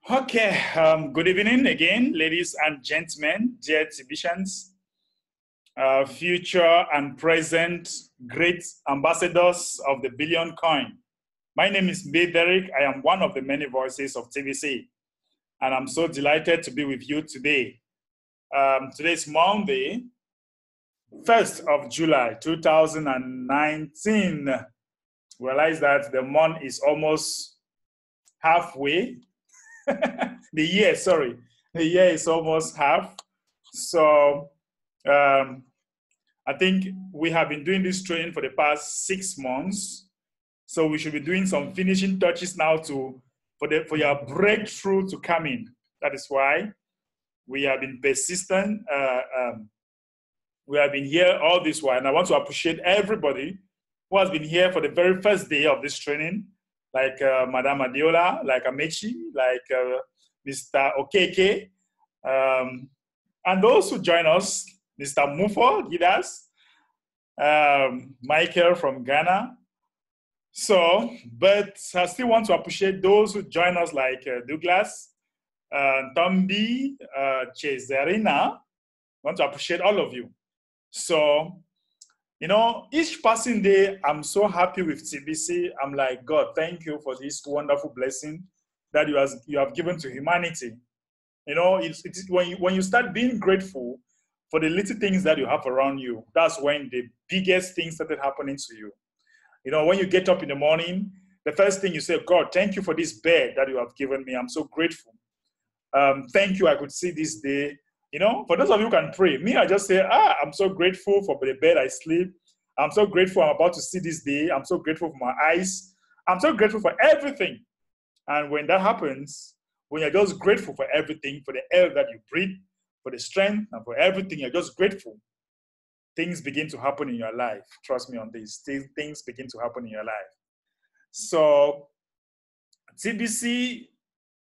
Okay, good evening again, ladies and gentlemen, dear exhibitions, future and present great ambassadors of the Billion Coin. My name is Derek. I am one of the many voices of TBC, and I'm so delighted to be with you today. Today is Monday, 1st of July, 2019. Realize that the month is almost halfway. The year is almost half. So I think we have been doing this training for the past 6 months. So we should be doing some finishing touches now for your breakthrough to come in. That is why we have been persistent. We have been here all this while, and I want to appreciate everybody who has been here for the very first day of this training, like Madame Adiola, like Amechi, like Mr. Okeke, and those who join us, Mr. Mufo Gidas, Michael from Ghana. So, but I still want to appreciate those who join us, like Douglas, Tombi, Cesarina. I want to appreciate all of you. So, you know, each passing day, I'm so happy with TBC. I'm like, God, thank you for this wonderful blessing that you have given to humanity. You know, it's when you start being grateful for the little things that you have around you, that's when the biggest things started happening to you. You know, when you get up in the morning, the first thing you say, God, thank you for this bed that you have given me. I'm so grateful. Thank you, I could see this day. You know, for those of you who can pray, me, I just say, I'm so grateful for the bed I sleep. I'm so grateful I'm about to see this day. I'm so grateful for my eyes. I'm so grateful for everything. And when that happens, when you're just grateful for everything, for the air that you breathe, for the strength, and for everything, you're just grateful, things begin to happen in your life. Trust me on this. Things begin to happen in your life. So TBC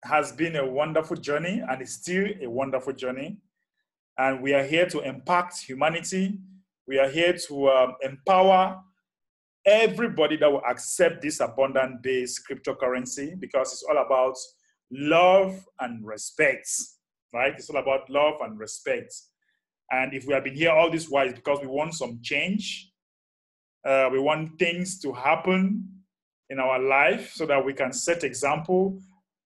has been a wonderful journey, and it's still a wonderful journey. And we are here to impact humanity. We are here to empower everybody that will accept this abundant-based cryptocurrency, because it's all about love and respect, right? It's all about love and respect. And if we have been here all this while, it's because we want some change. We want things to happen in our life so that we can set example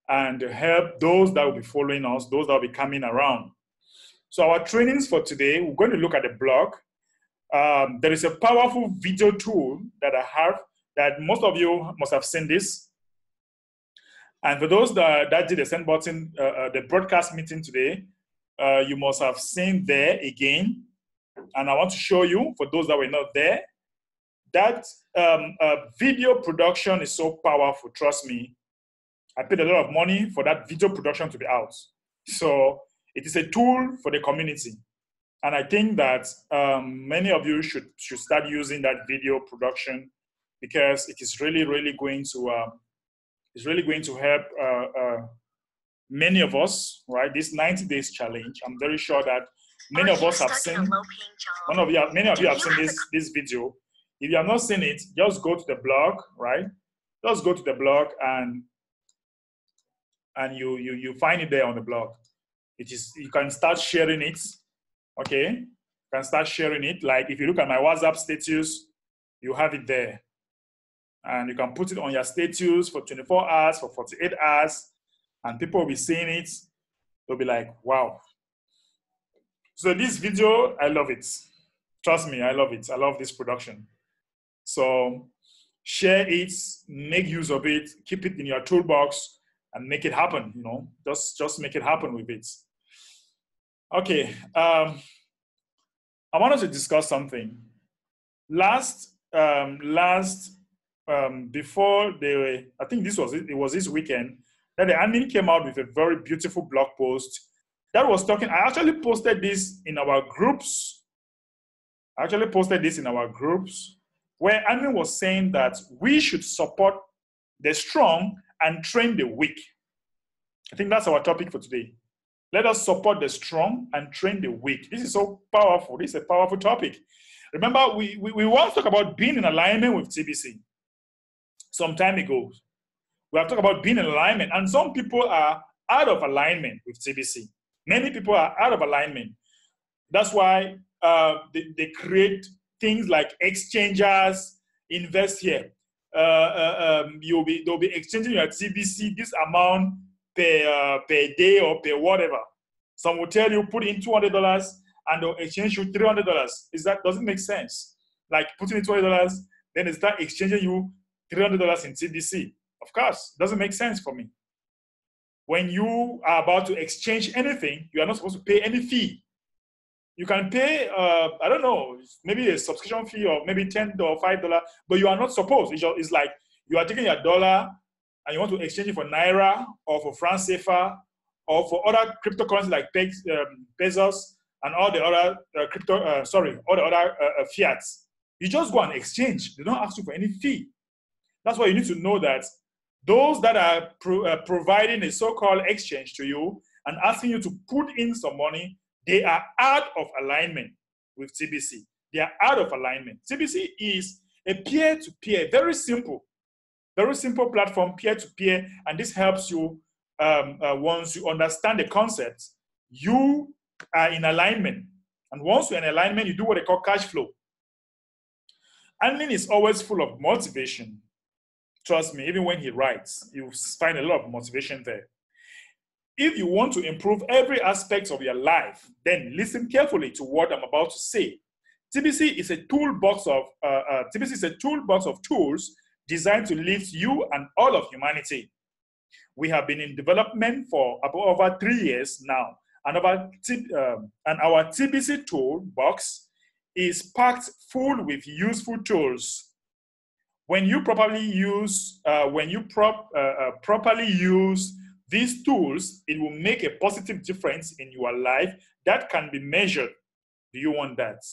and help those that will be following us, those that will be coming around. So our trainings for today, we're going to look at the blog. There is a powerful video tool that I have that most of you must have seen this. And for those that did the send button, the broadcast meeting today, you must have seen there again. And I want to show you, for those that were not there, that video production is so powerful, trust me. I paid a lot of money for that video production to be out. So it is a tool for the community. And I think that many of you should start using that video production, because it is really going to help many of us, right? This 90 days challenge. I'm very sure that many of us have seen. Many of you have seen this video. If you have not seen it, just go to the blog, right? Just go to the blog and you find it there on the blog. You can start sharing it. Okay, you can start sharing it. Like if you look at my WhatsApp status, you have it there. And you can put it on your status for 24 hours, for 48 hours, and people will be seeing it. They'll be like, wow. So this video, I love it. Trust me, I love it. I love this production. So share it, make use of it, keep it in your toolbox, and make it happen, you know. Just make it happen with it. Okay, I wanted to discuss something. Before I think it was this weekend, that the admin came out with a very beautiful blog post that was talking. I actually posted this in our groups. Where admin was saying that we should support the strong and train the weak. I think that's our topic for today. Let us support the strong and train the weak. This is so powerful. This is a powerful topic. Remember, we once talked about being in alignment with TBC some time ago. We have talked about being in alignment, and some people are out of alignment with TBC. Many people are out of alignment. That's why they create things like exchanges, invest here. They'll be exchanging your TBC this amount per day or per whatever. Some will tell you put in $200 and they'll exchange you $300. Doesn't make sense. Like putting in $200, then they start exchanging you $300 in TBC. Of course, it doesn't make sense for me. When you are about to exchange anything, you are not supposed to pay any fee. You can pay, I don't know, maybe a subscription fee of maybe $10 or $5, but you are not supposed. It's like you are taking your dollar and you want to exchange it for Naira or for franc CFA or for other cryptocurrencies like pesos and all the other all the other fiats. You just go and exchange. They don't ask you for any fee. That's why you need to know that those that are providing a so-called exchange to you and asking you to put in some money, they are out of alignment with TBC. They are out of alignment. TBC is a peer-to-peer, very simple platform, peer-to-peer, and this helps you once you understand the concept, you are in alignment. And once you're in alignment, you do what they call cash flow. Admin is always full of motivation. Trust me, even when he writes, you find a lot of motivation there. If you want to improve every aspect of your life, then listen carefully to what I'm about to say. TBC is a toolbox of tools designed to lift you and all of humanity. We have been in development for over 3 years now, and our TBC toolbox is packed full with useful tools. When you properly use these tools, it will make a positive difference in your life that can be measured. Do you want that?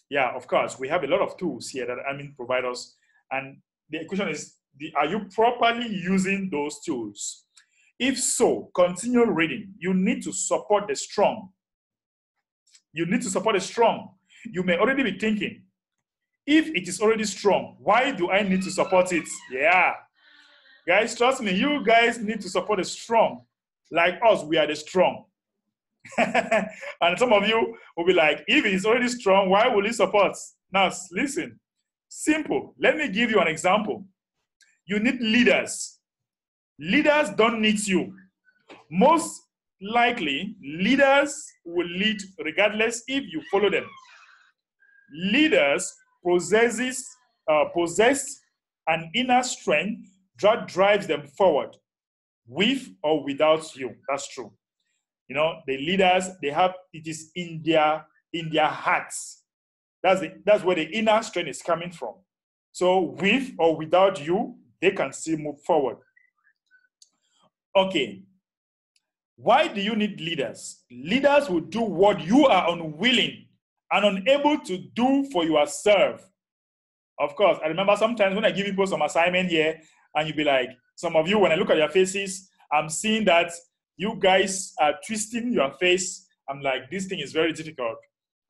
Yeah, of course. We have a lot of tools here that admin provide us. And the question is, are you properly using those tools? If so, continue reading. You need to support the strong. You need to support the strong. You may already be thinking, if it is already strong, why do I need to support it? Yeah. Guys, trust me, you guys need to support the strong. Like us, we are the strong. And some of you will be like, if it is already strong, why will it support? Now, listen. Simple. Let me give you an example. You need leaders. Leaders don't need you. Most likely, leaders will lead regardless if you follow them. Leaders possess an inner strength that drives them forward, with or without you. That's true. You know, the leaders, it is in their hearts. That's where the inner strength is coming from. So with or without you, they can still move forward. Okay. Why do you need leaders? Leaders will do what you are unwilling and unable to do for yourself. Of course, I remember sometimes when I give people some assignment here, and you'll be like, some of you, when I look at your faces, I'm seeing that you guys are twisting your face. I'm like, this thing is very difficult.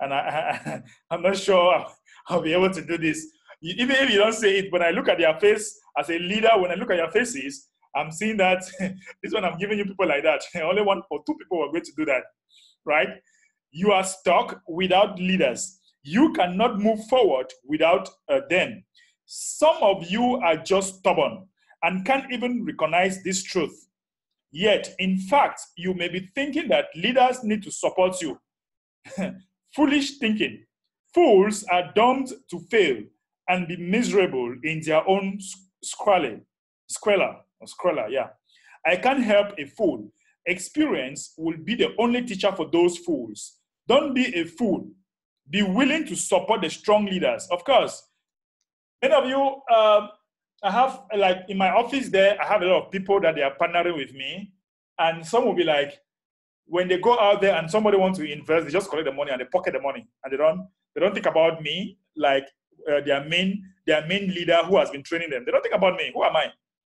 And I'm not sure I'll be able to do this. Even if you don't say it, when I look at your face as a leader, when I look at your faces, I'm seeing that this one I'm giving you people like that. Only one or two people are going to do that, right? You are stuck without leaders. You cannot move forward without them. Some of you are just stubborn and can't even recognize this truth. Yet, in fact, you may be thinking that leaders need to support you. Foolish thinking. Fools are doomed to fail and be miserable in their own squalor, yeah. I can't help a fool. Experience will be the only teacher for those fools. Don't be a fool. Be willing to support the strong leaders. Of course, many of you, I have, like in my office there, I have a lot of people that they are partnering with me. And some will be like, when they go out there and somebody wants to invest, they just collect the money and they pocket the money. And they don't think about me, like their main leader who has been training them. They don't think about me. Who am I?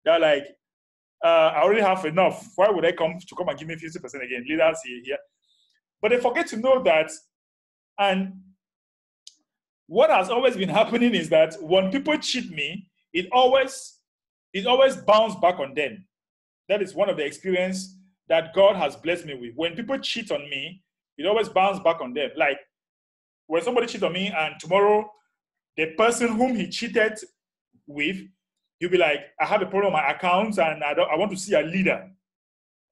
They're like, I already have enough. Why would I come and give me 50% again? Leaders here. But they forget to know that. And what has always been happening is that when people cheat me, it always bounces back on them. That is one of the experience that God has blessed me with. When people cheat on me, it always bounces back on them. Like when somebody cheats on me and tomorrow the person whom he cheated with, he'll be like, I have a problem with my accounts and I want to see a leader.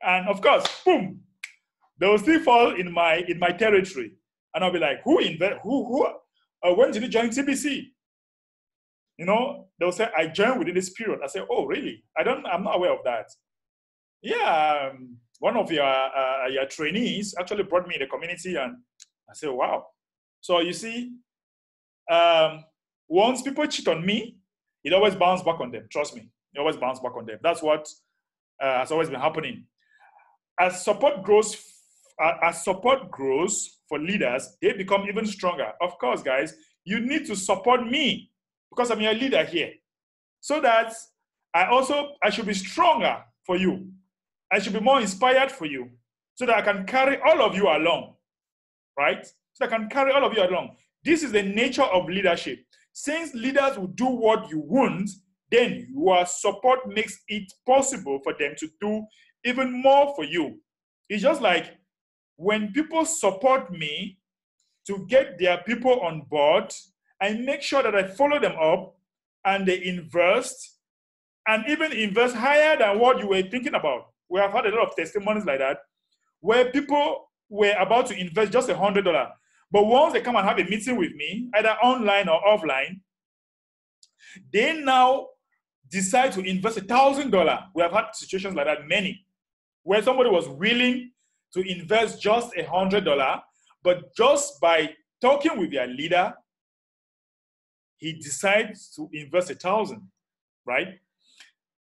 And of course, boom, they will still fall in my territory. And I'll be like, when did you join TBC? You know, they'll say, I joined within this period. I say, oh, really? I'm not aware of that. Yeah, one of your trainees actually brought me in the community, and I said, wow. So you see, once people cheat on me, it always bounces back on them. Trust me, it always bounces back on them. That's what has always been happening. As support grows for leaders, they become even stronger. Of course, guys, you need to support me because I'm your leader here, so that I should be stronger for you. I should be more inspired for you, so that I can carry all of you along, right? So I can carry all of you along. This is the nature of leadership. Since leaders will do what you want, then your support makes it possible for them to do even more for you. It's just like when people support me to get their people on board, I make sure that I follow them up and they invest, and even invest higher than what you were thinking about. We have had a lot of testimonies like that, where people were about to invest just $100. But once they come and have a meeting with me, either online or offline, they now decide to invest $1,000. We have had situations like that, many, where somebody was willing to invest just $100, but just by talking with their leader, he decides to invest $1,000, right?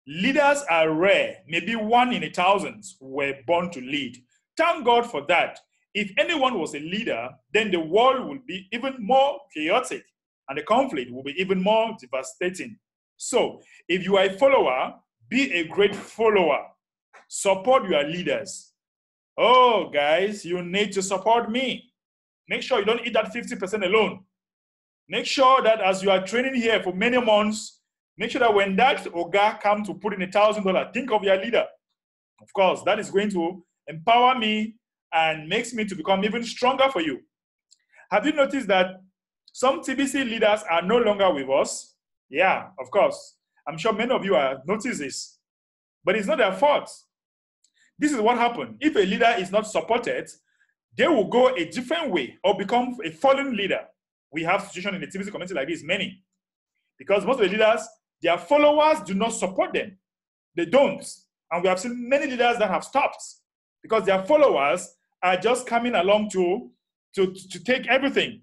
Leaders are rare. Maybe 1 in 1,000 were born to lead. Thank God for that. If anyone was a leader, then the world would be even more chaotic and the conflict will be even more devastating. So, if you are a follower, be a great follower. Support your leaders. Oh, guys, you need to support me. Make sure you don't eat that 50% alone. Make sure that as you are training here for many months, make sure that when that Oga comes to put in $1,000, think of your leader. Of course, that is going to empower me and makes me to become even stronger for you. Have you noticed that some TBC leaders are no longer with us? Yeah, of course. I'm sure many of you have noticed this. But it's not their fault. This is what happened. If a leader is not supported, they will go a different way or become a fallen leader. We have situations in the TBC community like this, many. Because most of the leaders, their followers do not support them. They don't. And we have seen many leaders that have stopped because their followers are just coming along to take everything.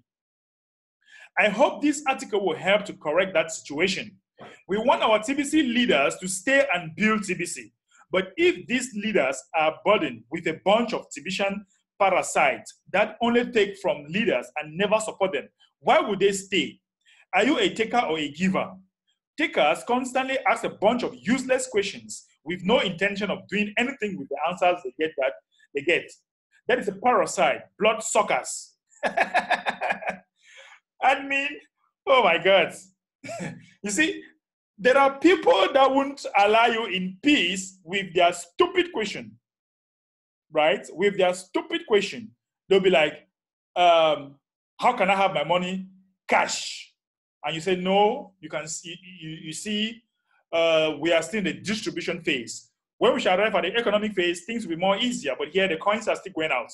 I hope this article will help to correct that situation. We want our TBC leaders to stay and build TBC. But if these leaders are burdened with a bunch of TBCian parasites that only take from leaders and never support them, why would they stay? Are you a taker or a giver? Takers constantly ask a bunch of useless questions with no intention of doing anything with the answers they get. That is a parasite, blood suckers. I mean, oh my God. You see, there are people that won't allow you in peace with their stupid question, right? With their stupid question. They'll be like, how can I have my money? Cash. And you say, no, you can see, you see, we are still in the distribution phase. When we shall arrive at the economic phase, things will be more easier, but here the coins are still going out.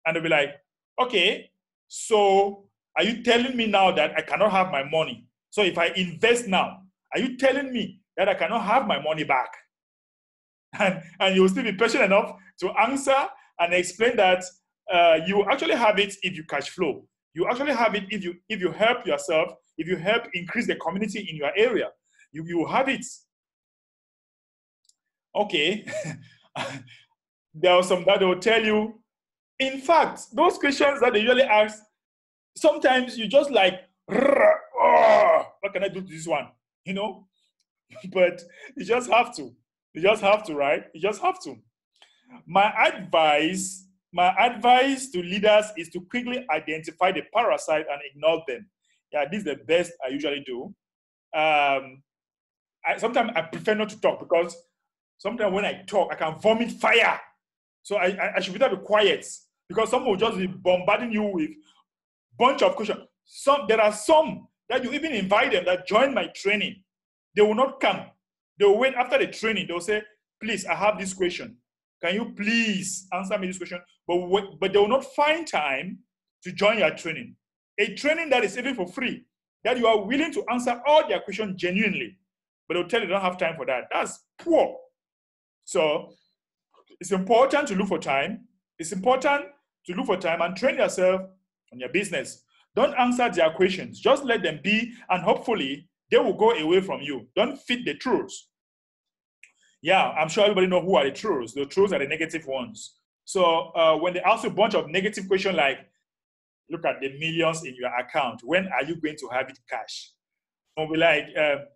And they'll be like, okay, so are you telling me now that I cannot have my money? So if I invest now, are you telling me that I cannot have my money back? And you'll still be patient enough to answer and explain that you actually have it if you cash flow. You actually have it if you help yourself, if you help increase the community in your area. You have it. Okay. There are some that will tell you. In fact, those questions that they usually ask, sometimes you just like, oh, what can I do to this one? You know? But you just have to. You just have to, right? You just have to. My advice to leaders is to quickly identify the parasite and ignore them. Yeah, this is the best I usually do. Sometimes I prefer not to talk because Sometimes when I talk, I can vomit fire. So I should better be quiet, because someone will just be bombarding you with bunch of questions. There are some that you even invite them that join my training. They will not come. They will wait after the training. They'll say, please, I have this question. Can you please answer me this question? But they will not find time to join your training. A training that is even for free, that you are willing to answer all their questions genuinely, but they'll tell you they don't have time for that. That's poor. So it's important to look for time. It's important to look for time and train yourself on your business. Don't answer their questions. Just let them be, and hopefully they will go away from you. Don't feed the trolls. Yeah, I'm sure everybody knows who are the trolls. The trolls are the negative ones. So when they ask you a bunch of negative questions like, look at the millions in your account, when are you going to have it cash? Or be like,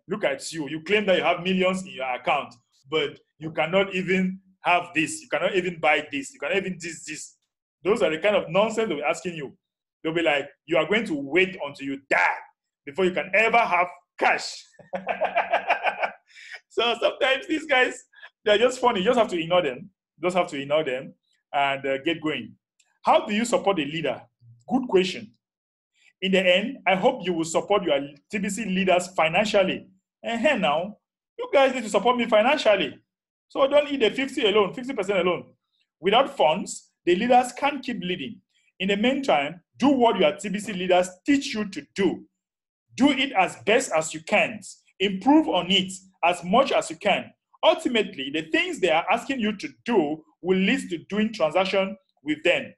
look at you. You claim that you have millions in your account, but you cannot even have this. You cannot even buy this. You cannot even this. Those are the kind of nonsense they'll be asking you. They'll be like, you are going to wait until you die before you can ever have cash. So sometimes these guys, they're just funny. You just have to ignore them. You just have to ignore them and get going. How do you support a leader? Good question. In the end, I hope you will support your TBC leaders financially. And now, you guys need to support me financially. So don't eat the 50% alone. Without funds, the leaders can't keep leading. In the meantime, do what your TBC leaders teach you to do. Do it as best as you can. Improve on it as much as you can. Ultimately, the things they are asking you to do will lead to doing transactions with them,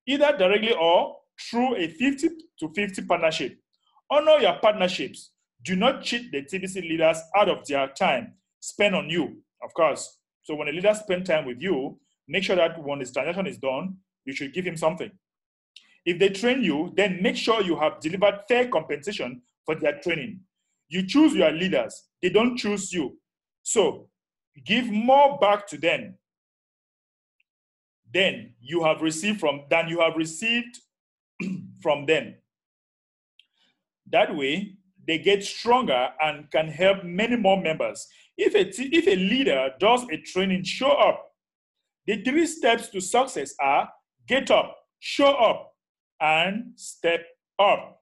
either directly or through a 50-50 partnership. Honor your partnerships. Do not cheat the TBC leaders out of their time spent on you, of course. So when a leader spends time with you, make sure that when this transaction is done, you should give him something. If they train you, then make sure you have delivered fair compensation for their training. You choose your leaders. They don't choose you. So give more back to them than you have received from them. That way, they get stronger and can help many more members. If a leader does a training, show up. The 3 steps to success are get up, show up, and step up.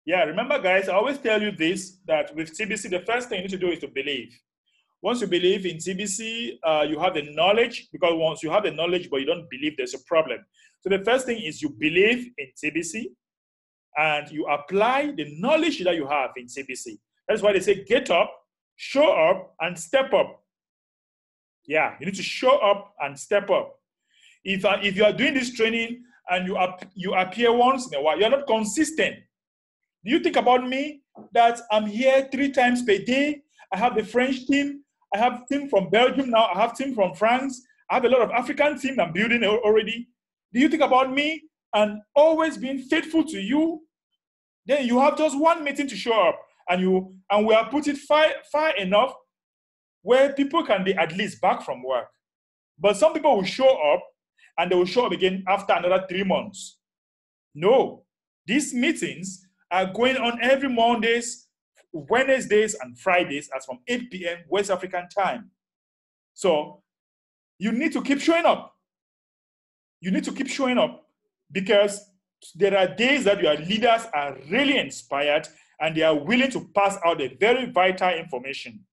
Yeah, remember guys, I always tell you this, that with TBC, the first thing you need to do is to believe. Once you believe in TBC, you have the knowledge, because once you have the knowledge but you don't believe, there's a problem. So the first thing is you believe in TBC and you apply the knowledge that you have in TBC. That's why they say get up, show up, and step up. Yeah, you need to show up and step up. If you are doing this training and you appear once in a while, you're not consistent. Do you think about me that I'm here 3 times per day? I have the French team. I have team from Belgium now. I have team from France. I have a lot of African team I'm building already. Do you think about me and always being faithful to you? Then you have just 1 meeting to show up, and we have put it far enough where people can be at least back from work. But some people will show up and they will show up again after another 3 months. No, these meetings are going on every Mondays, Wednesdays, and Fridays as from 8 p.m. West African time. So you need to keep showing up. You need to keep showing up, because there are days that your leaders are really inspired and they are willing to pass out the very vital information.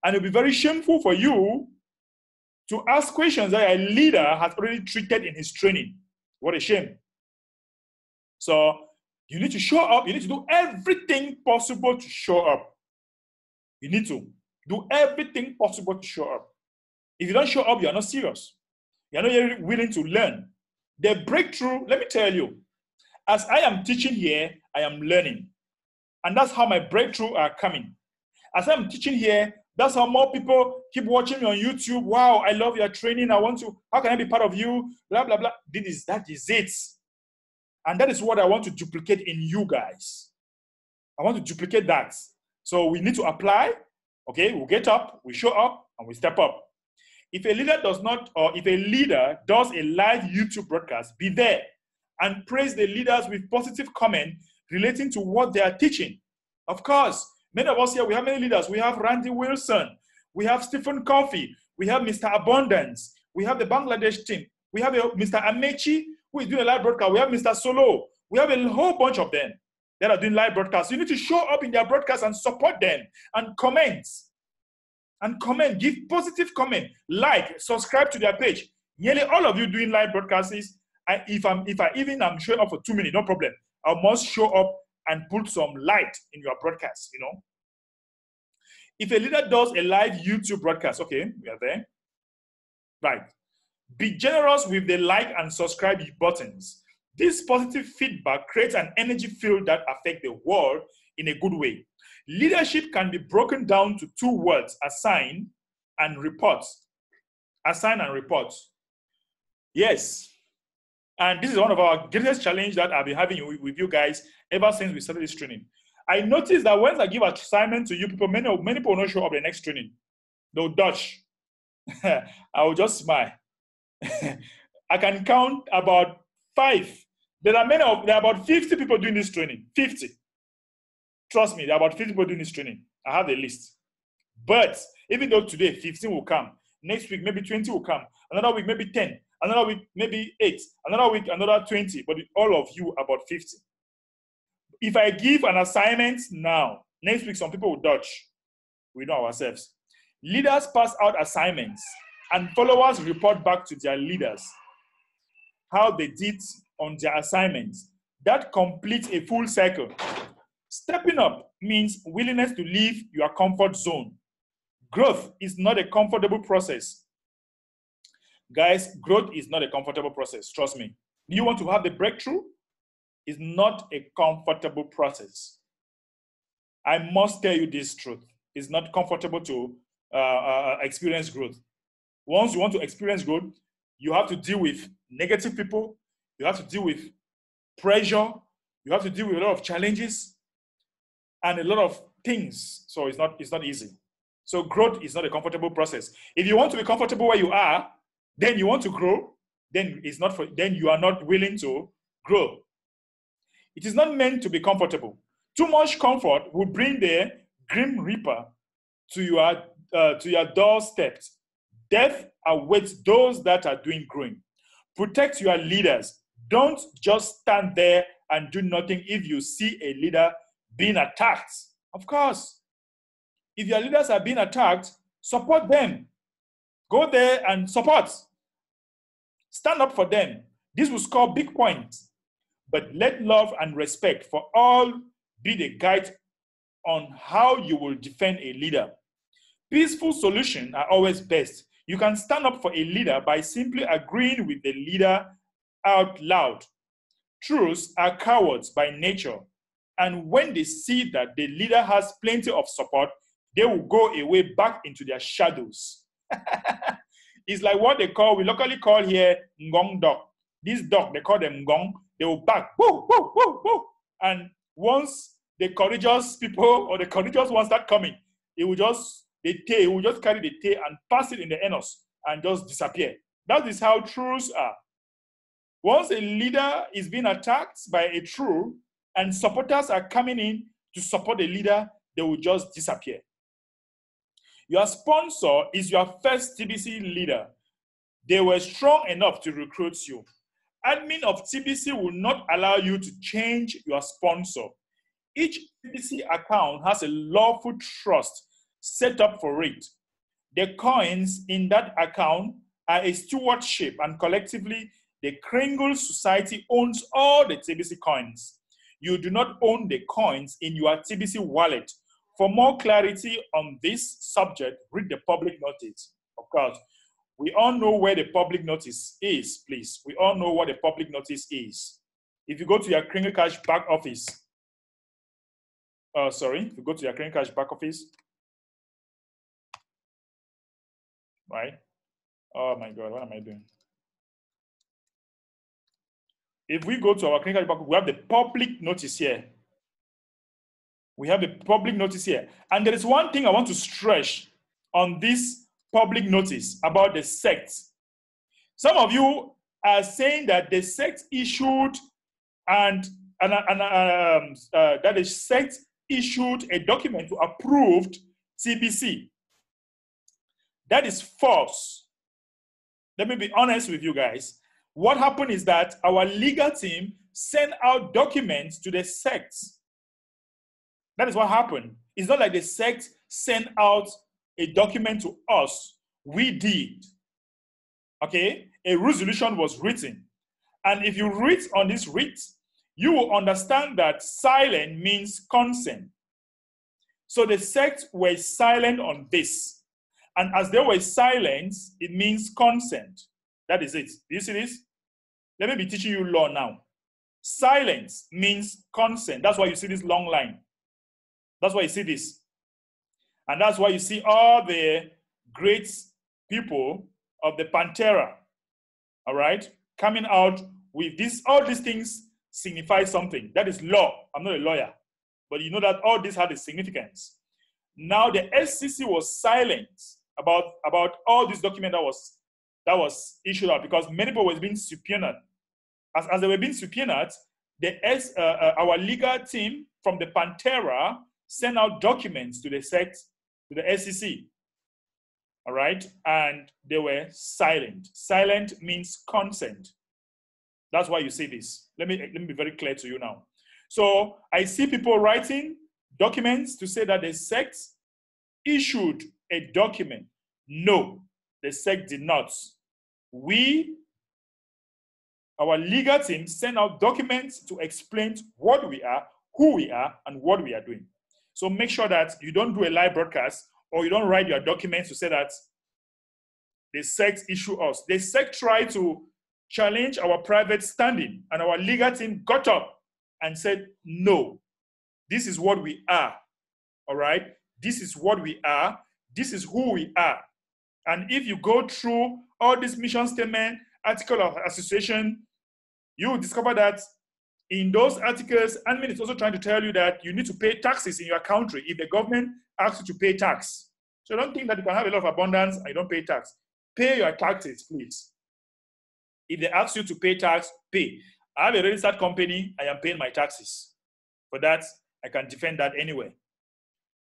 And it'll be very shameful for you to ask questions that a leader has already treated in his training. What a shame. So you need to show up. You need to do everything possible to show up. You need to do everything possible to show up. If you don't show up, you're not serious. You're not really willing to learn. The breakthrough, let me tell you, as I am teaching here, I am learning. And that's how my breakthrough are coming. As I'm teaching here, that's how more people keep watching me on YouTube. Wow, I love your training. How can I be part of you? Blah, blah, blah. That is it. And that is what I want to duplicate in you guys. I want to duplicate that. So we need to apply. Okay, we'll get up, we show up, and we step up. If a leader does not, or if a leader does a live YouTube broadcast, be there and praise the leaders with positive comment relating to what they are teaching. Of course, many of us here, we have many leaders. We have Randy Wilson. We have Stephen Coffey. We have Mr. Abundance. We have the Bangladesh team. We have Mr. Amechi, who is doing a live broadcast. We have Mr. Solo. We have a whole bunch of them that are doing live broadcasts. You need to show up in their broadcasts and support them and comment. And comment, give positive comment, like, subscribe to their page. Nearly all of you doing live broadcasts, if I even am showing up for 2 minutes, no problem. I must show up and put some light in your broadcast, you know. If a leader does a live YouTube broadcast, okay, we are there. Right. Be generous with the like and subscribe buttons. This positive feedback creates an energy field that affects the world in a good way. Leadership can be broken down to 2 words, assign and report. Assign and report. Yes. And this is one of our greatest challenges that I've been having with you guys ever since we started this training. I noticed that once I give an assignment to you people, many people will not show up the next training. They'll dodge. I will just smile. I can count about 5. There are about 50 people doing this training. 50. Trust me, there are about 50 people doing this training. I have a list. But even though today 15 will come, next week maybe 20 will come, another week maybe 10, another week maybe 8, another week another 20, but all of you about 50. If I give an assignment now, next week some people will dodge. We know ourselves. Leaders pass out assignments and followers report back to their leaders how they did on their assignments. That completes a full cycle. Stepping up means willingness to leave your comfort zone. Growth is not a comfortable process. Guys, growth is not a comfortable process. Trust me. You want to have the breakthrough? It's not a comfortable process. I must tell you this truth. It's not comfortable to experience growth. Once you want to experience growth, you have to deal with negative people. You have to deal with pressure. You have to deal with a lot of challenges and a lot of things. So it's not easy. So growth is not a comfortable process. If you want to be comfortable where you are, then you want to grow, then you are not willing to grow. It is not meant to be comfortable. Too much comfort will bring the grim reaper to your doorstep. Death awaits those that are doing growing. Protect your leaders. Don't just stand there and do nothing if you see a leader being attacked. Of course, if your leaders are being attacked, support them. Go there and support. Stand up for them. This will score big points. But let love and respect for all be the guide on how you will defend a leader. Peaceful solutions are always best. You can stand up for a leader by simply agreeing with the leader out loud. Trolls are cowards by nature. And when they see that the leader has plenty of support, they will go away back into their shadows. It's like what we locally call here ngong dog. This dog, they call them ngong. They will back, woo, woo, woo, woo. And once the courageous people or the courageous ones start coming, it will just carry the tail and pass it in the anus and just disappear. That is how trolls are. Once a leader is being attacked by a troll and supporters are coming in to support the leader, they will just disappear. Your sponsor is your first TBC leader. They were strong enough to recruit you. Admin of TBC will not allow you to change your sponsor. Each TBC account has a lawful trust set up for it. The coins in that account are a stewardship, and collectively, the Kringle Society owns all the TBC coins. You do not own the coins in your TBC wallet. For more clarity on this subject, read the public notice. Of course, we all know where the public notice is, please. We all know what the public notice is. If you go to your Kringle Cash back office, if you go to your Kringle Cash back office, right? Oh my God, what am I doing? If we go to our Kringle Cash back office, we have the public notice here. We have the public notice here. And there is one thing I want to stress on this public notice about the sect. Some of you are saying that the sect issued that the sect issued a document to approved TBC. That is false. Let me be honest with you guys. What happened is that our legal team sent out documents to the sects. That is what happened. It's not like the sect sent out a document to us. We did. Okay? A resolution was written. And if you read on this writ, you will understand that silent means consent. So the sect were silent on this. And as they were silent, it means consent. That is it. Do you see this? Let me be teaching you law now. Silence means consent. That's why you see this long line. That's why you see this. And that's why you see all the great people of the Pantera, all right, coming out with this. All these things signify something. That is law. I'm not a lawyer. But you know that all this had a significance. Now the SCC was silent about all this document that was issued out because many people were being subpoenaed. As they were being subpoenaed, our legal team from the Pantera sent out documents to the sect, to the SCC. All right? And they were silent. Silent means consent. That's why you see this. Let me be very clear to you now. So I see people writing documents to say that the sect issued a document. No, the sect did not. Our legal team sent out documents to explain what we are, who we are, and what we are doing. So make sure that you don't do a live broadcast or you don't write your documents to say that the sect issue us. The sect tried to challenge our private standing, and our legal team got up and said, no, this is what we are, all right? This is what we are. This is who we are. And if you go through all this mission statement, article of association, you will discover that in those articles, admin is also trying to tell you that you need to pay taxes in your country if the government asks you to pay tax. So don't think that you can have a lot of abundance and you don't pay tax. Pay your taxes, please. If they ask you to pay tax, pay. I have a registered company, I am paying my taxes. For that, I can defend that anyway.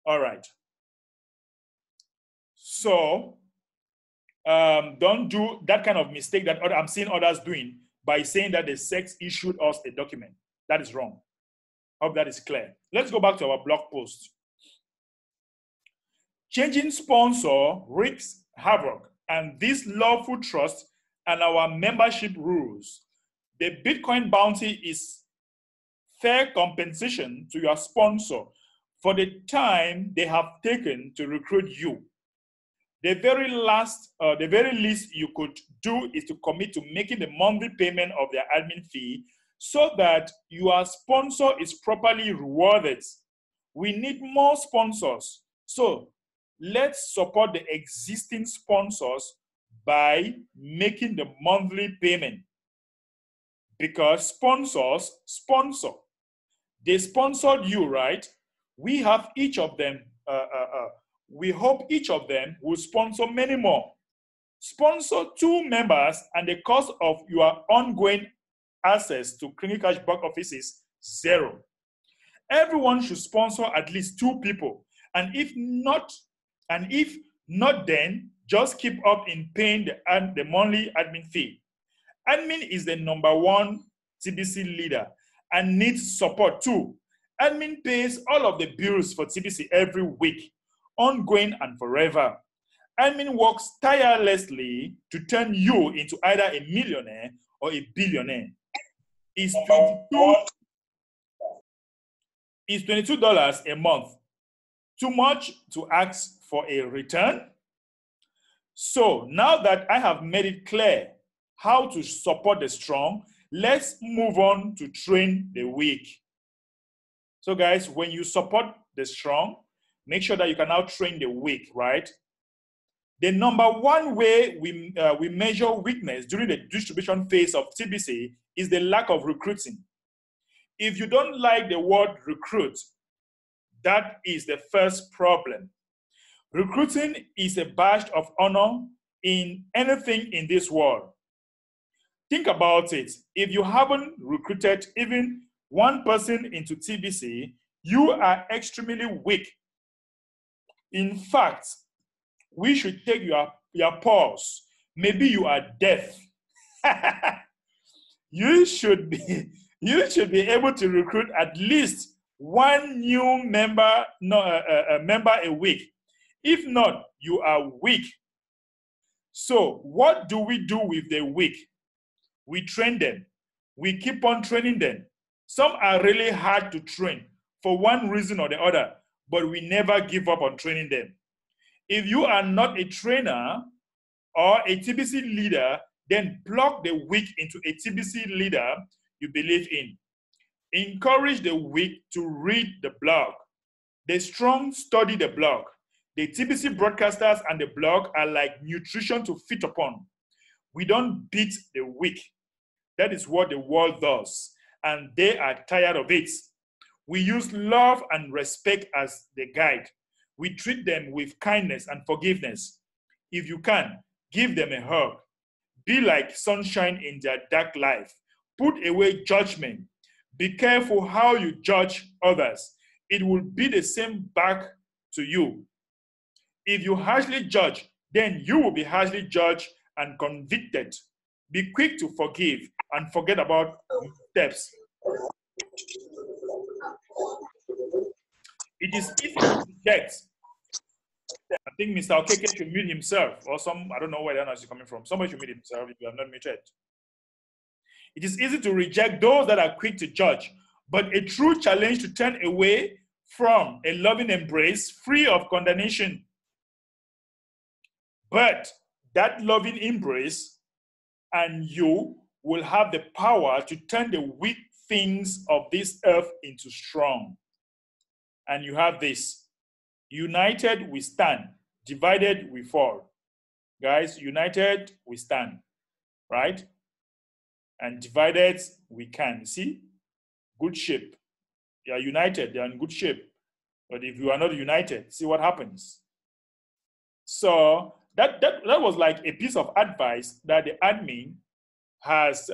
All right. So don't do that kind of mistake that I'm seeing others doing by saying that the sect issued us a document. That is wrong. Hope that is clear. Let's go back to our blog post. Changing sponsor wreaks havoc, and this lawful trust and our membership rules. The Bitcoin bounty is fair compensation to your sponsor for the time they have taken to recruit you. The very least you could do is to commit to making the monthly payment of their admin fee so that your sponsor is properly rewarded. We need more sponsors. So let's support the existing sponsors by making the monthly payment. Because sponsors sponsor. They sponsored you, right? We have each of them. We hope each of them will sponsor many more. Sponsor 2 members and the cost of your ongoing access to clinical cash back office is 0. Everyone should sponsor at least 2 people. And if not, then just keep up in paying the monthly admin fee. Admin is the #1 TBC leader and needs support too. Admin pays all of the bills for TBC every week, ongoing and forever. Admin works tirelessly to turn you into either a millionaire or a billionaire. Is $22 a month too much to ask for a return? So now that I have made it clear how to support the strong, let's move on to train the weak. So guys, when you support the strong, make sure that you can now train the weak, right? The #1 way we measure weakness during the distribution phase of TBC is the lack of recruiting. If you don't like the word recruit, that is the first problem. Recruiting is a badge of honor in anything in this world. Think about it. If you haven't recruited even 1 person into TBC, you are extremely weak. In fact, we should take your pulse. Maybe you are deaf. you should be able to recruit at least one new member, member a week. If not, you are weak. So what do we do with the weak? We train them. We keep on training them. Some are really hard to train for one reason or the other, but we never give up on training them. If you are not a trainer or a TBC leader, then plug the weak into a TBC leader you believe in. Encourage the weak to read the blog. The strong study the blog. The TBC broadcasters and the blog are like nutrition to feed upon. We don't beat the weak. That is what the world does, and they are tired of it. We use love and respect as the guide. We treat them with kindness and forgiveness. If you can, give them a hug. Be like sunshine in their dark life. Put away judgment. Be careful how you judge others. It will be the same back to you. If you harshly judge, then you will be harshly judged and convicted. Be quick to forgive and forget about steps. It is easy to reject. I think Mr. Okeke should mute himself, or I don't know where that noise is coming from. Somebody should mute himself if you have not muted. It is easy to reject those that are quick to judge, but a true challenge to turn away from a loving embrace free of condemnation. But that loving embrace and you will have the power to turn the weak things of this earth into strong. And you have this: united we stand, divided we fall. Guys, united we stand, right? And divided we can. See? Good shape. You are united, they are in good shape. But if you are not united, see what happens. So that was like a piece of advice that the admin has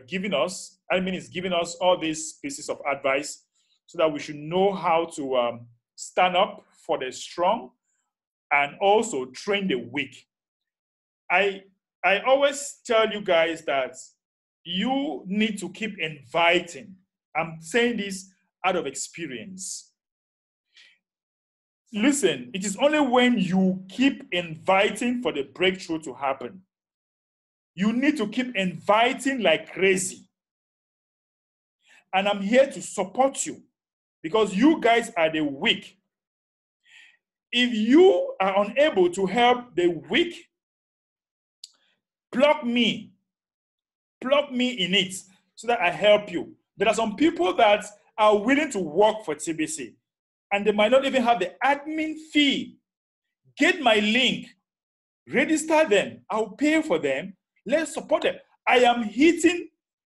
given us. Admin is giving us all these pieces of advice so that we should know how to stand up for the strong and also train the weak. I always tell you guys that you need to keep inviting. I'm saying this out of experience. Listen, it is only when you keep inviting for the breakthrough to happen. You need to keep inviting like crazy. And I'm here to support you because you guys are the weak. If you are unable to help the weak, plug me in it so that I help you. There are some people that are willing to work for TBC and they might not even have the admin fee. Get my link, register them, I'll pay for them, let's support them. I am hitting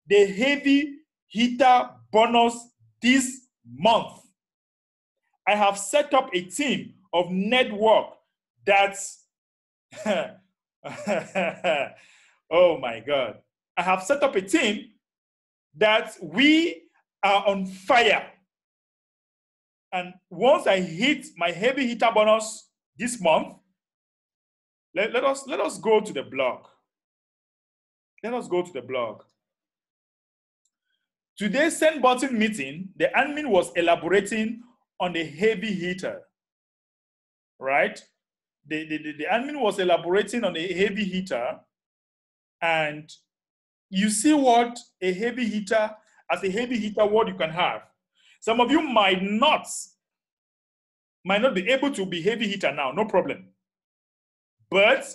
the heavy hitter bonus this month. I have set up a team of network that's, oh my God. I have set up a team that we are on fire. And once I hit my heavy hitter bonus this month, let us go to the blog. Let us go to the blog. Today's send button meeting, the admin was elaborating on the heavy hitter, right? The admin was elaborating on the heavy hitter, and you see what a heavy hitter, as a heavy hitter, what you can have. Some of you might not be able to be heavy hitter now, no problem. But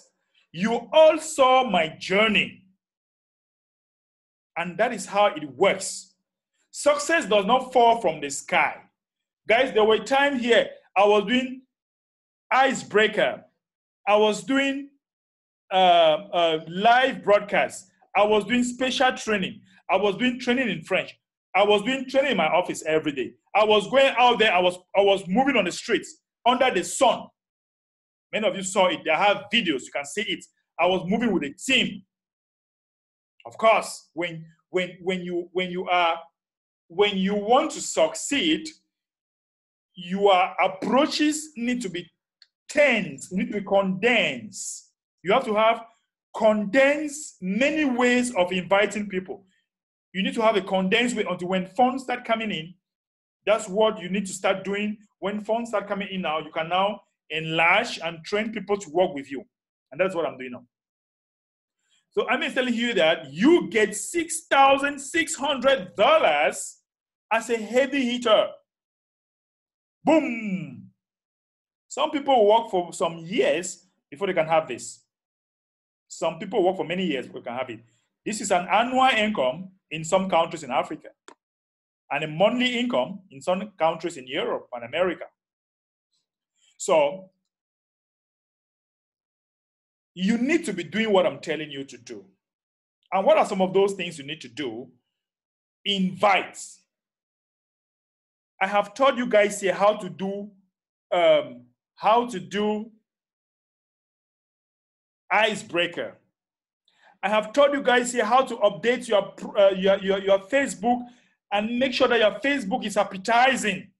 you all saw my journey. And that is how it works. Success does not fall from the sky. Guys, there were times here, I was doing icebreaker. I was doing live broadcasts. I was doing special training. I was doing training in French. I was doing training in my office every day. I was going out there. I was moving on the streets under the sun. Many of you saw it. I have videos. You can see it. I was moving with a team. Of course, when you want to succeed, your approaches need to be condensed. You need to be condensed. You have to have condensed many ways of inviting people. You need to have a condensed way until when funds start coming in. That's what you need to start doing. When funds start coming in now, you can now enlarge and train people to work with you. And that's what I'm doing now. So I'm telling you that you get $6,600 as a heavy hitter. Boom. Some people work for some years before they can have this. Some people work for many years before they can have it. This is an annual income in some countries in Africa and a monthly income in some countries in Europe and America. So you need to be doing what I'm telling you to do. And what are some of those things you need to do? Invite. I have taught you guys here how to do icebreaker. I have taught you guys here how to update your Facebook and make sure that your Facebook is appetizing.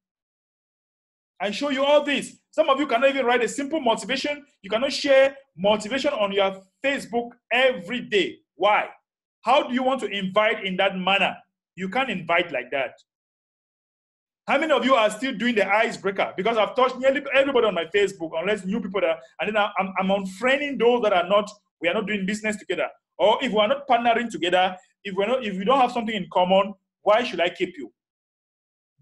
I show you all this. Some of you cannot even write a simple motivation. You cannot share motivation on your Facebook every day. Why? How do you want to invite in that manner? You can't invite like that. How many of you are still doing the icebreaker? Because I've touched nearly everybody on my Facebook, unless new people that, and then I'm unfriending those that are not, we are not doing business together. Or if we are not partnering together, if we don't have something in common, why should I keep you?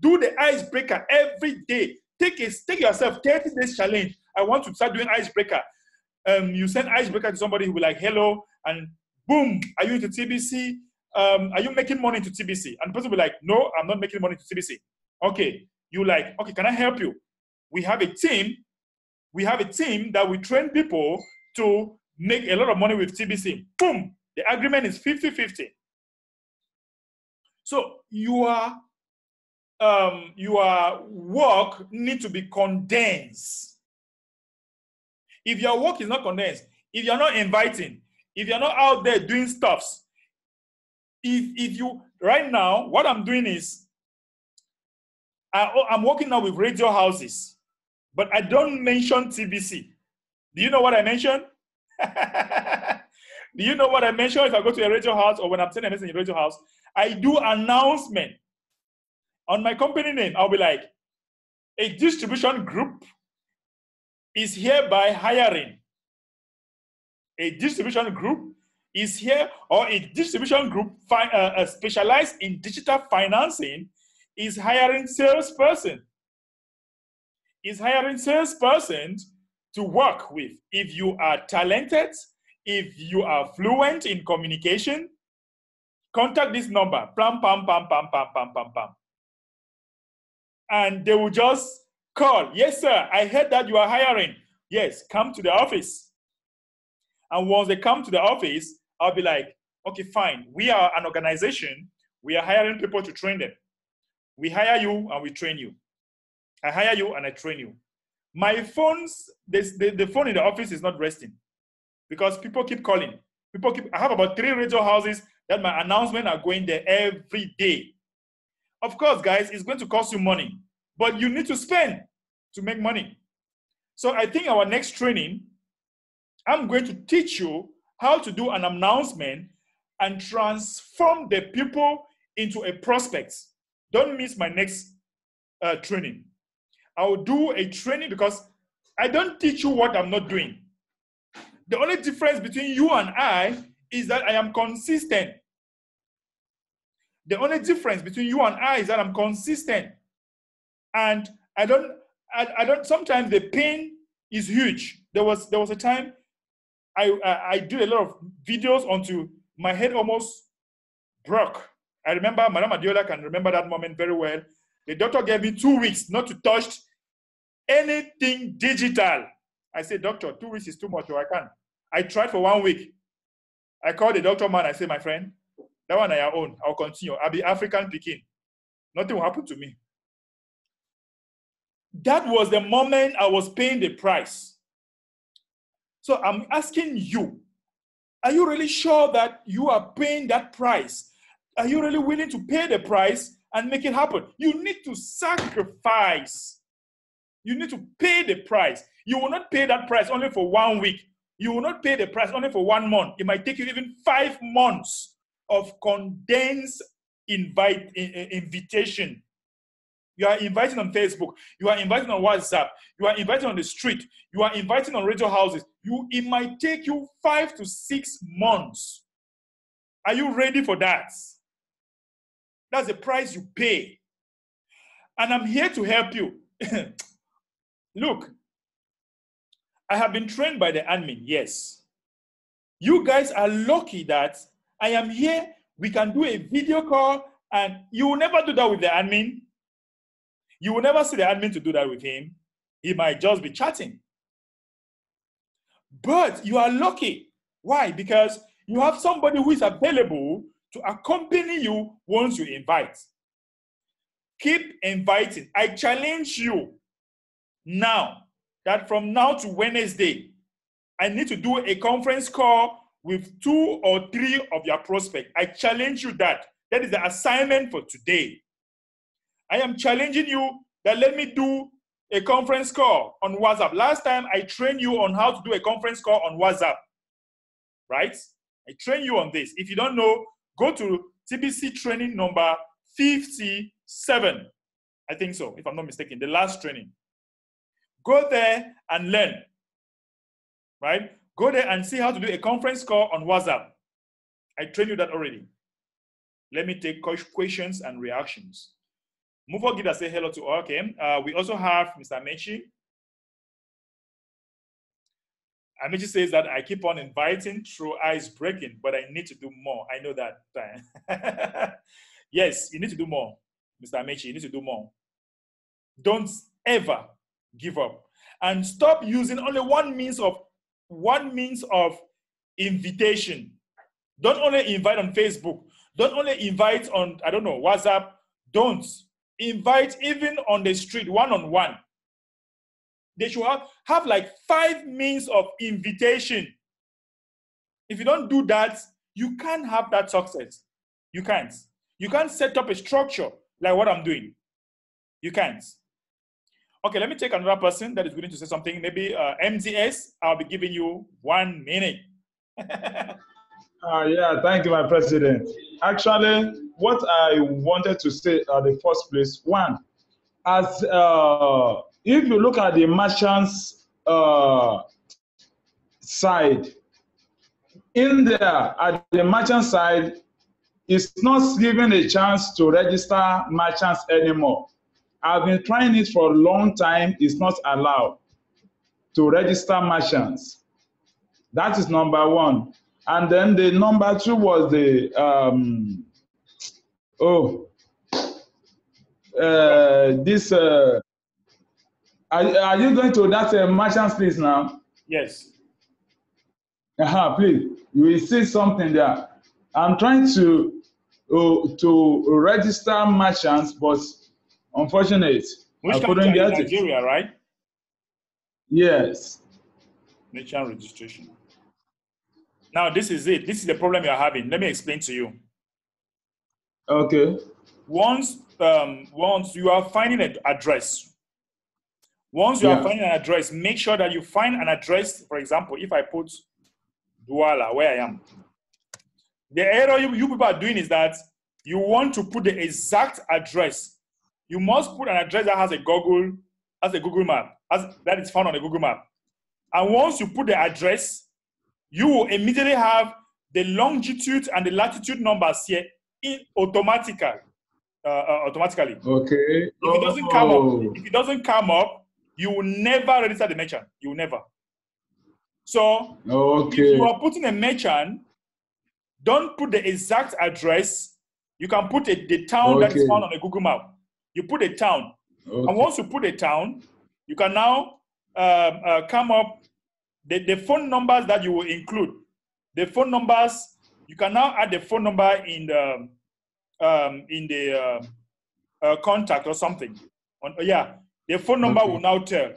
Do the icebreaker every day. Take yourself 30 days challenge. I want to start doing icebreaker. You send icebreaker to somebody who will be like, hello, and boom, are you into TBC? Are you making money into TBC? And the person will be like, no, I'm not making money into TBC. Okay, you like, okay, can I help you? We have a team. We have a team that we train people to make a lot of money with TBC. Boom, the agreement is 50-50. So your work needs to be condensed. If your work is not condensed, if you're not inviting, if you're not out there doing stuffs, if you, right now, what I'm doing is, I'm working now with radio houses, but I don't mention TBC. Do you know what I mention? Do you know what I mention if I go to a radio house or when I'm sending a message in a radio house? I do announcement. On my company name, I'll be like, a distribution group is hereby hiring. A distribution group is here, or a distribution group specialized in digital financing is hiring salesperson. Is hiring salesperson to work with. If you are talented, if you are fluent in communication, contact this number. Pam, pam, pam, pam, pam, pam, pam, pam. And they will just call. Yes, sir, I heard that you are hiring. Yes, come to the office. And once they come to the office, I'll be like, okay, fine. We are an organization. We are hiring people to train them. We hire you and we train you. I hire you and I train you. My phones, the phone in the office is not resting because people keep calling. I have about 3 radio houses that my announcements are going there every day. Of course, guys, it's going to cost you money, but you need to spend to make money. So I think our next training, I'm going to teach you how to do an announcement and transform the people into a prospect. Don't miss my next training. I will do a training because I don't teach you what I'm not doing. The only difference between you and I is that I am consistent. The only difference between you and I is that I'm consistent. And I don't, sometimes the pain is huge. There was a time I did a lot of videos until my head almost broke. I remember, Madame Adiola can remember that moment very well. The doctor gave me 2 weeks not to touch anything digital. I said, doctor, 2 weeks is too much, or I can't. I tried for 1 week. I called the doctor man, I said, my friend, that one I own, I'll continue. I'll be African Pekin. Nothing will happen to me. That was the moment I was paying the price. So I'm asking you, are you really sure that you are paying that price? Are you really willing to pay the price and make it happen? You need to sacrifice. You need to pay the price. You will not pay that price only for 1 week. You will not pay the price only for 1 month. It might take you even 5 months of condensed invitation. You are inviting on Facebook. You are inviting on WhatsApp. You are inviting on the street. You are inviting on radio houses. It might take you 5 to 6 months. Are you ready for that? That's the price you pay. And I'm here to help you. Look, I have been trained by the admin, yes. You guys are lucky that I am here. We can do a video call, and you will never do that with the admin. You will never see the admin to do that with him. He might just be chatting. But you are lucky. Why? Because you have somebody who is available to accompany you once you invite. Keep inviting. I challenge you now that from now to Wednesday, I need to do a conference call with 2 or 3 of your prospects. I challenge you that. That is the assignment for today. I am challenging you that let me do a conference call on WhatsApp. Last time I trained you on how to do a conference call on WhatsApp, right? I train you on this. If you don't know, go to TBC training number 57. I think so, if I'm not mistaken, the last training. Go there and learn, right? Go there and see how to do a conference call on WhatsApp. I trained you that already. Let me take questions and reactions. Mufo Gida say hello to all. Okay. We also have Mr. Amechi. Amechi says that I keep on inviting through ice breaking, but I need to do more. I know that. Yes, you need to do more, Mr. Amechi. You need to do more. Don't ever give up, and stop using only one means of invitation. Don't only invite on Facebook. Don't only invite on, I don't know, WhatsApp. Don't invite even on the street, one-on-one. They should have like 5 means of invitation. If you don't do that, you can't have that success. You can't. You can't set up a structure like what I'm doing. You can't. Okay, let me take another person that is willing to say something. Maybe MDS, I'll be giving you 1 minute. Yeah, thank you, my president. Actually, what I wanted to say at the first place, one, as if you look at the merchant's side, in there at the merchant side, it's not given a chance to register merchants anymore. I've been trying it for a long time. It's not allowed to register merchants. That is number 1. And then the number 2 was the are you going to that merchants list now? Yes. Please, you will see something there. I'm trying to register merchants, but unfortunately, Which I couldn't get it. Nigeria, right? Yes. Merchant registration. Now, this is it. This is the problem you're having. Let me explain to you. Okay. Once you are finding an address, make sure that you find an address. For example, if I put Douala, where I am, the error you people are doing is that you want to put the exact address. You must put an address that has a Google map, that is found on a Google map. And once you put the address, you will immediately have the longitude and the latitude numbers here automatically. Okay. If it doesn't come up, you will never register the merchant. You will never. So if you are putting a merchant, don't put the exact address. You can put the town that is found on a Google map. You put a town. And once you put a town, you can now come up the phone numbers that you will include. The phone numbers, you can now add the phone number in the contact or something. The phone number will now tell.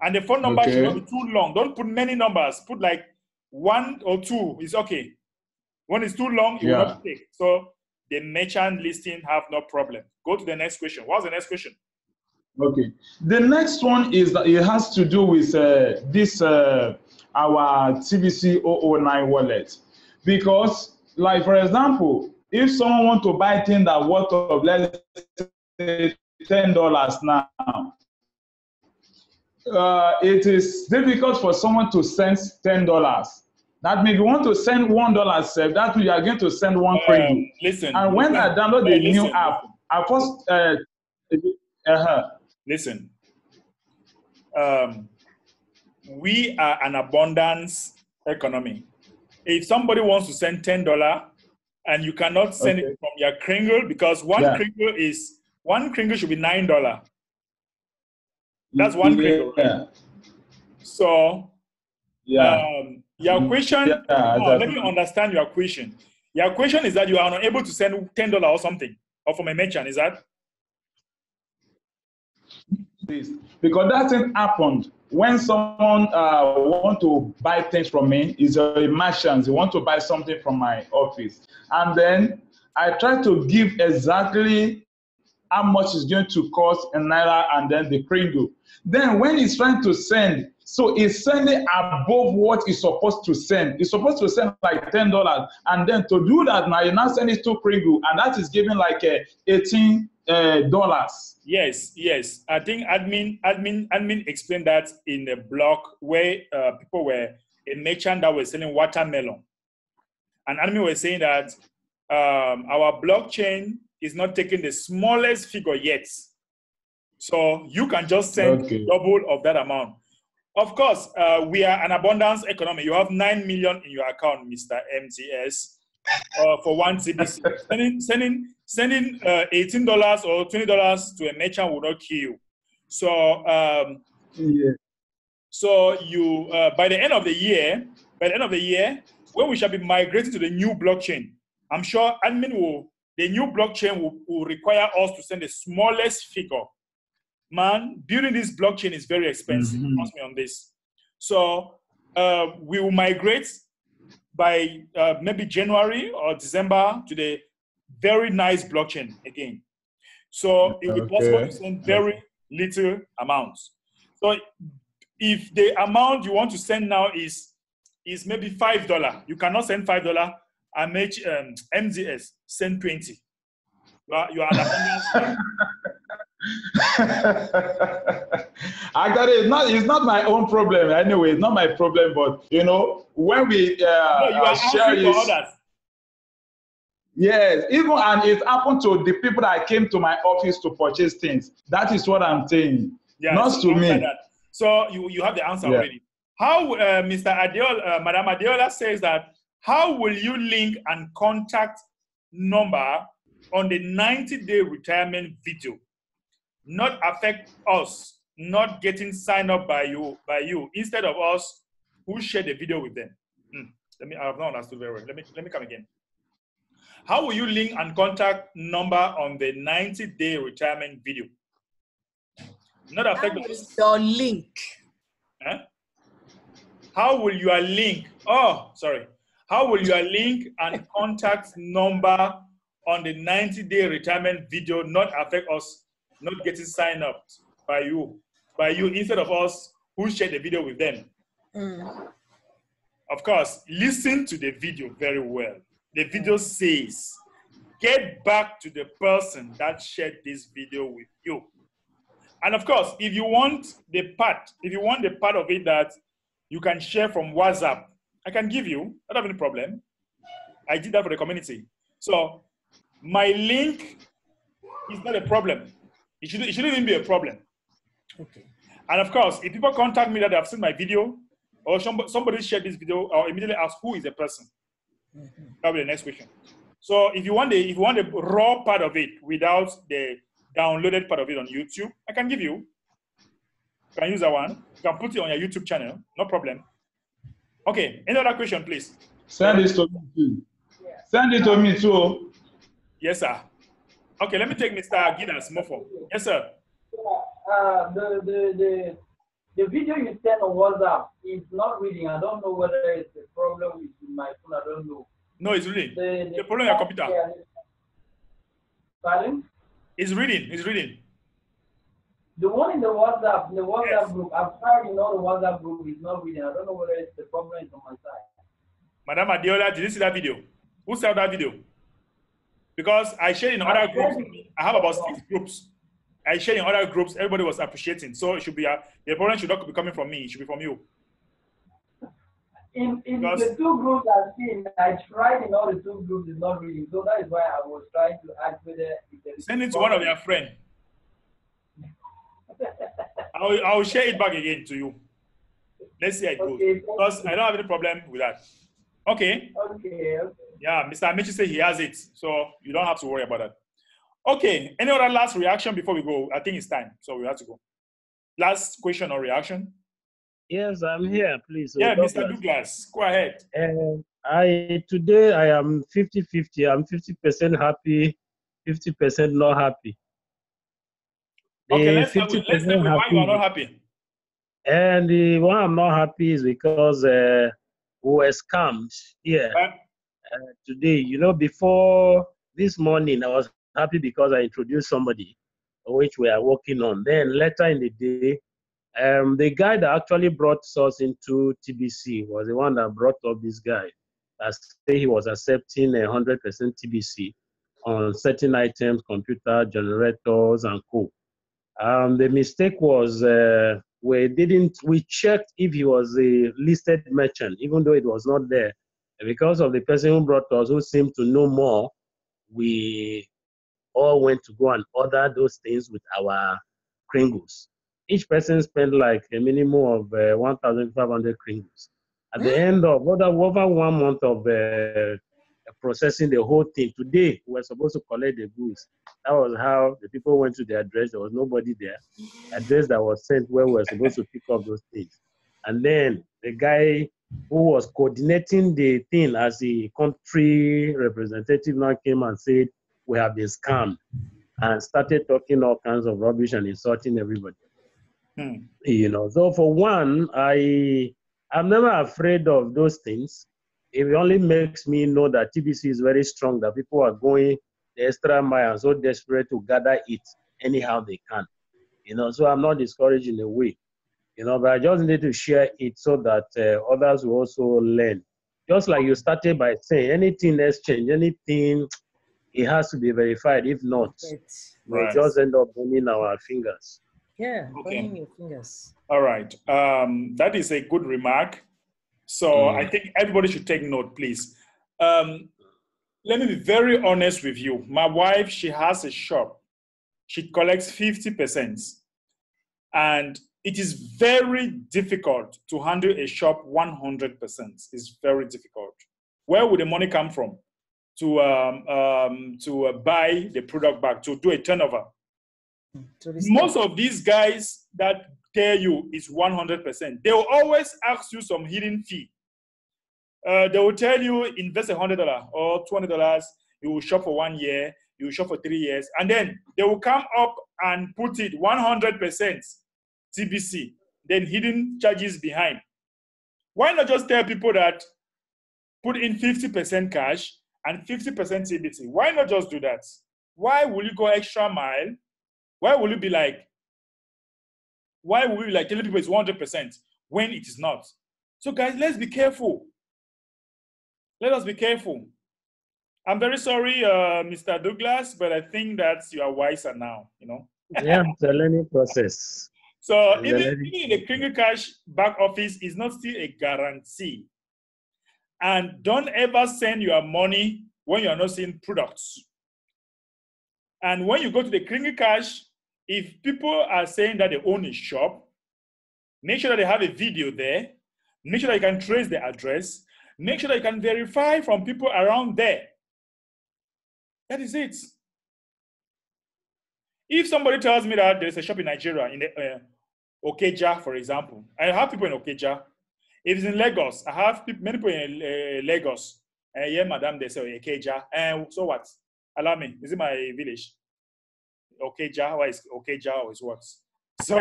And the phone number should not be too long. Don't put many numbers. Put like 1 or 2. It's okay. When it's too long, it will not take. So the merchant listing have no problem. Go to the next question. What's the next question? Okay. The next one is that it has to do with this our TBC 009 wallet, because like for example, if someone want to buy thing that worth of let's say $10 now, it is difficult for someone to send $10. That means you want to send $1, save, that means you are going to send one credit. Listen, And when I download the new app, I first listen. We are an abundance economy. If somebody wants to send $10 and you cannot send it from your kringle, because one kringle should be $9. That's one kringle, right? So your question, let me understand your question. Your question is that you are unable to send $10 or something, or from a merchant, is that? Because that thing happened when someone want to buy things from me, is a merchant, they want to buy something from my office. And then I try to give exactly how much it's going to cost in Naira and then the kringle. Then when he's trying to send, so he's sending above what he's supposed to send. He's supposed to send like $10. And then to do that now, you now send it to kringle, and that is giving like $18. Yes. I think admin explained that in the blog where people were a merchant that was selling watermelon. And admin was saying that our blockchain is not taking the smallest figure yet. So you can just send double of that amount. Of course, we are an abundance economy. You have 9 million in your account, Mr. MTS, for one TBC. Sending $18 or $20 to a merchant will not kill you. So, so you by the end of the year, when we shall be migrating to the new blockchain, I'm sure the new blockchain will require us to send the smallest figure. Man, building this blockchain is very expensive. Trust me on this. So we will migrate by maybe January or December to the very nice blockchain again. So it will be possible to send very little amounts. So if the amount you want to send now is maybe $5, you cannot send $5 and make MDS send 20. You are an abundance. I got it. It's not my own problem anyway. It's not my problem, but you know, when we you are share it, for others. Yes, even and it happened to the people that came to my office to purchase things. That is what I'm saying. Yeah, not so to me. That. So you have the answer already. How Mr. Adeola, Madam Adeola says that, how will you link and contact number on the 90-day retirement video not affect us not getting signed up by you instead of us who share the video with them? I have not understood very well. Let me come again. How will you link and contact number on the 90-day retirement video not affect us? Your link. How will your link? How will your link and contact number on the 90-day retirement video not affect us not getting signed up by you instead of us who share the video with them? Of course, listen to the video very well. The video says, get back to the person that shared this video with you. And of course, if you want the part of it that you can share from WhatsApp, I can give you. I don't have any problem. I did that for the community. So my link is not a problem. It shouldn't even be a problem. Okay. And of course, if people contact me that they have seen my video, or somebody shared this video, or immediately ask who is the person. That'll be the next question. So if you want the raw part of it without the downloaded part of it on YouTube, I can give you. You can use that one. You can put it on your YouTube channel. No problem. Okay. Any other question, please? Send it to me too. Send it to me too. Yes, sir. Okay, let me take Mr. Gidas Mofo. Yes, sir. The video you sent on WhatsApp is not reading. I don't know whether it's a problem with my phone. I don't know. No, it's reading. The problem on your computer. Pardon? It's reading. It's reading. The one in the WhatsApp Yes. group, I've tried in all the WhatsApp group, it's not reading. I don't know whether it's the problem is on my side. Madam Adiola, did you see that video? Who saw that video? Because I shared in other groups. I have about 6 groups. I shared in other groups. Everybody was appreciating. So it should be the problem should not be coming from me. It should be from you. In Because the 2 groups I've seen, I tried in all the 2 groups, it's not reading. So that is why I was trying to ask whether if there is send it to one of your friends. I will share it back again to you. Let's see how it goes. Because I don't have any problem with that. Okay. Okay. Yeah, Mr. Amici said he has it. So you don't have to worry about that. Okay. Any other last reaction before we go? I think it's time. So we have to go. Last question or reaction? Yes, I'm here, please. Yeah, Mr. Douglas, go ahead. Today I am 50-50. I'm 50% happy, 50% not happy. Okay, let's start with why you are not happy. And the one I'm not happy is because we were scammed here today. You know, before this morning, I was happy because I introduced somebody which we are working on. Then later in the day, the guy that actually brought us into TBC was the one that brought up this guy. I say he was accepting 100% TBC on certain items, computer, generators, and co. The mistake was we checked if he was a listed merchant, even though it was not there. And because of the person who brought us, who seemed to know more, we all went to go and order those things with our kringles. Each person spent like a minimum of 1,500 kringles. At the end of over 1 month of processing the whole thing, today we were supposed to collect the goods. That was how the people went to the address. There was nobody there. Address that was sent where we were supposed to pick up those things. And then the guy who was coordinating the thing as the country representative now came and said, we have been scammed, and started talking all kinds of rubbish and insulting everybody. You know, so for one, I'm never afraid of those things. It only makes me know that TBC is very strong, that people are going the extra mile and so desperate to gather it anyhow they can. You know, so I'm not discouraged in a way. You know, but I just need to share it so that others will also learn. Just like you started by saying, anything exchange, anything, it has to be verified. If not, we'll just end up burning our fingers. Yeah, burning your fingers. All right. That is a good remark. So I think everybody should take note, please. Let me be very honest with you. My wife, she has a shop. She collects 50%. And it is very difficult to handle a shop 100%. It's very difficult. Where would the money come from to buy the product back, to do a turnover? Most of these guys that tell you it's 100%, they will always ask you some hidden fee. They will tell you invest $100 or $20. You will shop for 1 year. You will shop for 3 years, and then they will come up and put it 100% TBC. Then hidden charges behind. Why not just tell people that put in 50% cash and 50% TBC? Why not just do that? Why will you go extra mile? Why will you be like? Why will we be like telling people it's 100% when it is not? So guys, let's be careful. Let us be careful. I'm very sorry, Mr. Douglas, but I think that you are wiser now, you know. Yeah, it's a learning process. So even in the Kringle Cash back office is not still a guarantee. And don't ever send your money when you are not seeing products. And when you go to the Kringle Cash, if people are saying that they own a shop, make sure that they have a video there. Make sure that you can trace the address. Make sure that you can verify from people around there. That is it. If somebody tells me that there's a shop in Nigeria, in Okeja, for example, I have people in Okeja. If it's in Lagos, I have many people in Lagos. Yeah, madam, they say Okeja. And so what? Allow me. This is my village. Okeja, why is Okeja always works? So,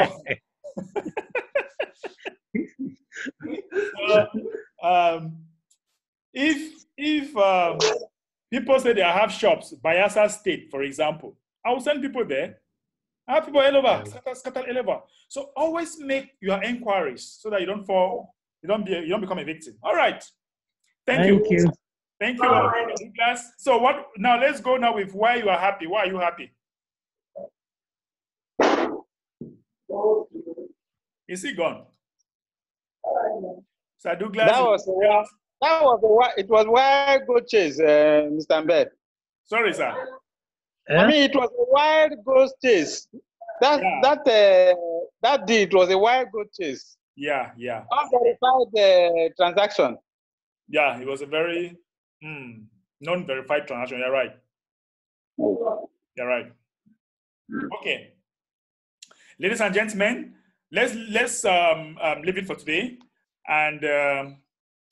if people say they have shops, Bayelsa State, for example, I will send people there People all over, scatter all over. So always make your inquiries so that you don't fall, you don't become a victim. All right. Thank you. Thank you, Douglas. So what? Now let's go now with why you are happy. Why are you happy? Is he gone? Sir Douglas. It was wild goat chase, Mr. Mbed. Sorry, sir. I mean, it was a wild goat chase. That day, it was a wild goat chase. Yeah, yeah. Unverified transaction. Yeah, it was a very non-verified transaction. You're right. You're right. Okay, ladies and gentlemen, let's leave it for today, and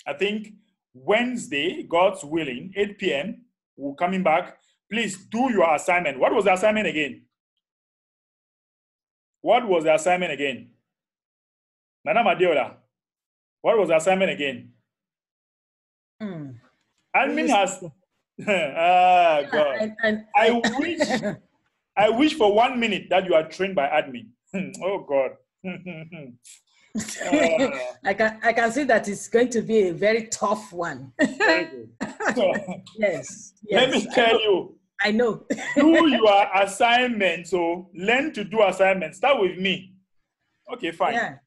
I think Wednesday, God's willing, 8 p.m. we're coming back. Please do your assignment. What was the assignment again? What was the assignment again? Madam Adiola, what was the assignment again? Admin has. God. I wish for 1 minute that you are trained by admin. Oh God. I can see that it's going to be a very tough one. Very good. So, yes. Let me tell you. I know. Do your assignment. So learn to do assignments. Start with me. Okay, fine. Yeah.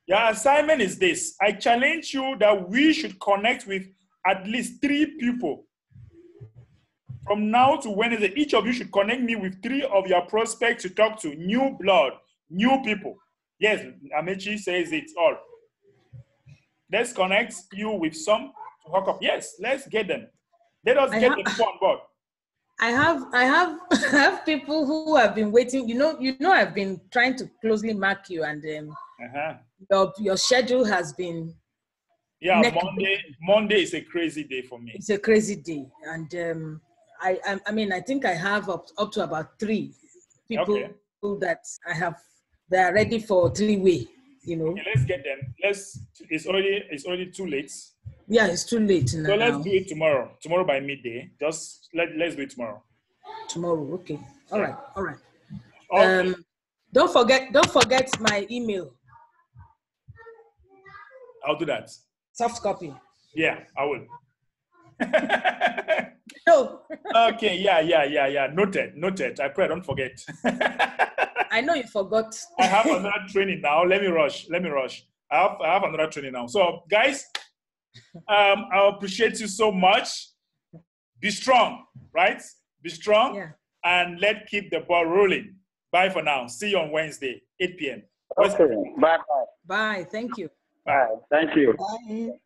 Your assignment is this. I challenge you that we should connect with at least 3 people. From now to Wednesday, each of you should connect me with 3 of your prospects to talk to. New blood, new people. Yes, Amechi says it all. Let's connect you with some to hook up. Yes, let's get them. Let us get them on board. I have people who have been waiting. You know, I've been trying to closely mark you, and your schedule has been. Yeah, Monday is a crazy day for me. It's a crazy day, and I mean, I think I have up to about 3 people that I have. They are ready for 3-way. You know. Okay, let's get them. It's already too late. Yeah, it's too late now. So let's do it tomorrow. Tomorrow by midday. Just let's do it tomorrow. Tomorrow, okay. All right. Okay. Don't forget my email. I'll do that. Soft copy. Yeah, I will. No. Okay, yeah. Noted. I pray I don't forget. I know you forgot. I have another training now. Let me rush. I have another training now. So, guys, I appreciate you so much. Be strong, right? Be strong. Yeah. And let's keep the ball rolling. Bye for now. See you on Wednesday, 8 p.m. Okay. Bye. Bye. Thank you. Bye. Thank you. Bye.